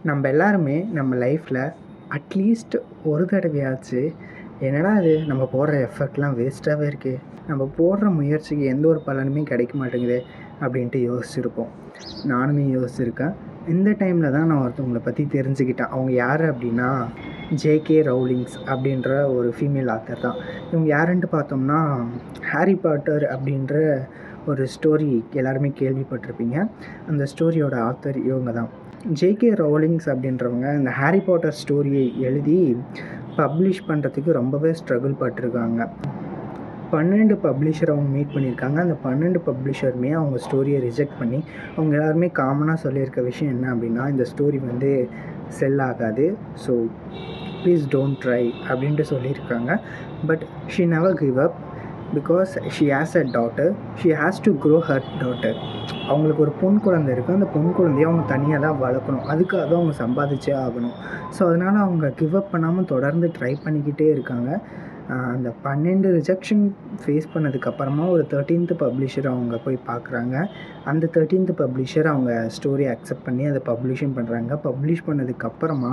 நம்ம எல்லாருமே நம்ம லைஃப்பில் அட்லீஸ்ட் ஒரு தடவையாச்சு என்னடா அது நம்ம போடுற எஃபர்ட்லாம் வேஸ்ட்டாகவே இருக்குது, நம்ம போடுற முயற்சிக்கு எந்த ஒரு பலனுமே கிடைக்க மாட்டேங்குது அப்படின்ட்டு யோசிச்சுருப்போம். நானுமே யோசிச்சுருக்கேன். இந்த டைமில் தான் நான் ஒருத்தவங்களை பற்றி தெரிஞ்சுக்கிட்டேன். அவங்க யார் அப்படின்னா ஜேகே ரவுலிங்ஸ் அப்படின்ற ஒரு ஃபீமேல் ஆத்தர் தான். இவங்க யாருன்ட்டு பார்த்தோம்னா ஹாரி பாட்டர் அப்படின்ற ஒரு ஸ்டோரி எல்லாருமே கேள்விப்பட்டிருப்பீங்க. அந்த ஸ்டோரியோட ஆத்தர் இவங்க தான். ஜேகே ரவுலிங்ஸ் அப்படின்றவங்க இந்த ஹாரி பாட்டர் ஸ்டோரியை எழுதி பப்ளிஷ் பண்ணுறதுக்கு ரொம்பவே ஸ்ட்ரகிள் பட்டிருக்காங்க. 12 பப்ளிஷர் அவங்க மீட் பண்ணியிருக்காங்க. அந்த 12 பப்ளிஷருமே அவங்க ஸ்டோரியை ரிஜெக்ட் பண்ணி அவங்க எல்லாருமே காமனாக சொல்லியிருக்க விஷயம் என்ன அப்படின்னா, இந்த ஸ்டோரி செல் ஆகாது, ஸோ ப்ளீஸ் டோன்ட் ட்ரை அப்படின்ட்டு சொல்லியிருக்காங்க. But she never give up because she has a daughter, she has to grow her daughter. அவங்களுக்கு ஒரு பொன் குழந்தை இருக்குது. அந்த பொன் குழந்தையை அவங்க தனியாக தான் வளர்க்கணும். அதுக்காக அவங்க சம்பாதிச்சே ஆகணும். ஸோ அதனால் அவங்க கிவ் அப் பண்ணாமல் தொடர்ந்து ட்ரை பண்ணிக்கிட்டே இருக்காங்க. அந்த 12 ரிஜெக்ஷன் ஃபேஸ் பண்ணதுக்கப்புறமா ஒரு 13th பப்ளிஷர் அவங்க போய் பார்க்குறாங்க. அந்த 13th பப்ளிஷர் அவங்க ஸ்டோரி அக்செப்ட் பண்ணி அதை பப்ளிஷும் பண்ணுறாங்க. பப்ளிஷ் பண்ணதுக்கப்புறமா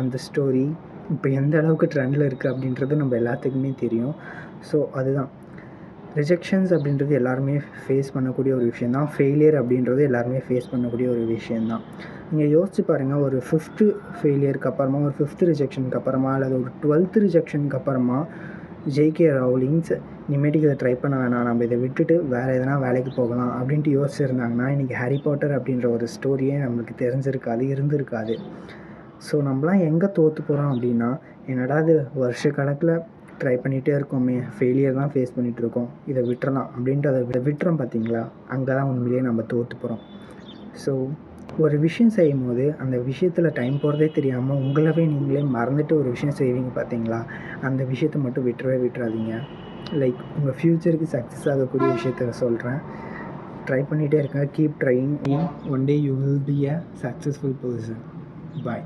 அந்த ஸ்டோரி இப்போ எந்த அளவுக்கு ட்ரெண்டில் இருக்குது அப்படின்றது நம்ம எல்லாத்துக்குமே தெரியும். ஸோ அதுதான் ரிஜெக்ஷன்ஸ் அப்படின்றது எல்லாருமே ஃபேஸ் பண்ணக்கூடிய ஒரு விஷயந்தான். ஃபெயிலியர் அப்படின்றது எல்லாருமே ஃபேஸ் பண்ணக்கூடிய ஒரு விஷயந்தான். நீங்கள் யோசிச்சு பாருங்கள், ஒரு 5th ஃபெயிலியருக்கு அப்புறமா, ஒரு 5th ரிஜெக்ஷனுக்கு அப்புறமா, அல்லது ஒரு 12th ரிஜெக்ஷனுக்கு அப்புறமா ஜேகே ரவுலிங்ஸ் இனிமேட்டுக்கு இதை ட்ரை பண்ண வேணாம், நம்ம இதை விட்டுட்டு வேறு எதனா வேலைக்கு போகலாம் அப்படின்ட்டு யோசிச்சிருந்தாங்கன்னா இன்றைக்கி ஹாரி பாட்டர் அப்படின்ற ஒரு ஸ்டோரியே நம்மளுக்கு தெரிஞ்சிருக்காது, இருந்திருக்காது. ஸோ நம்மளாம் எங்கே தோற்று போகிறோம் அப்படின்னா, என்னடா இது வருஷ கணக்கில் ட்ரை பண்ணிகிட்டே இருக்கோமே, ஃபெயிலியர் தான் ஃபேஸ் பண்ணிகிட்ருக்கோம், இதை விட்டுறலாம் அப்படின்ட்டு அதை விட்டுறோம் பார்த்தீங்களா, அங்கே தான் உண்மையிலேயே நம்ம தோற்று போகிறோம். ஸோ ஒரு விஷயம் செய்யும் போது அந்த விஷயத்தில் டைம் போகிறதே தெரியாமல் உங்களவே நீங்களே மறந்துட்டு ஒரு விஷயம் செய்வீங்க பார்த்தீங்களா, அந்த விஷயத்தை மட்டும் விட்டுறாதீங்க. லைக் உங்கள் ஃப்யூச்சருக்கு சக்ஸஸ் ஆகக்கூடிய விஷயத்த சொல்கிறேன். ட்ரை பண்ணிகிட்டே இருங்க. Keep trying. One day you will be a successful person. Bye.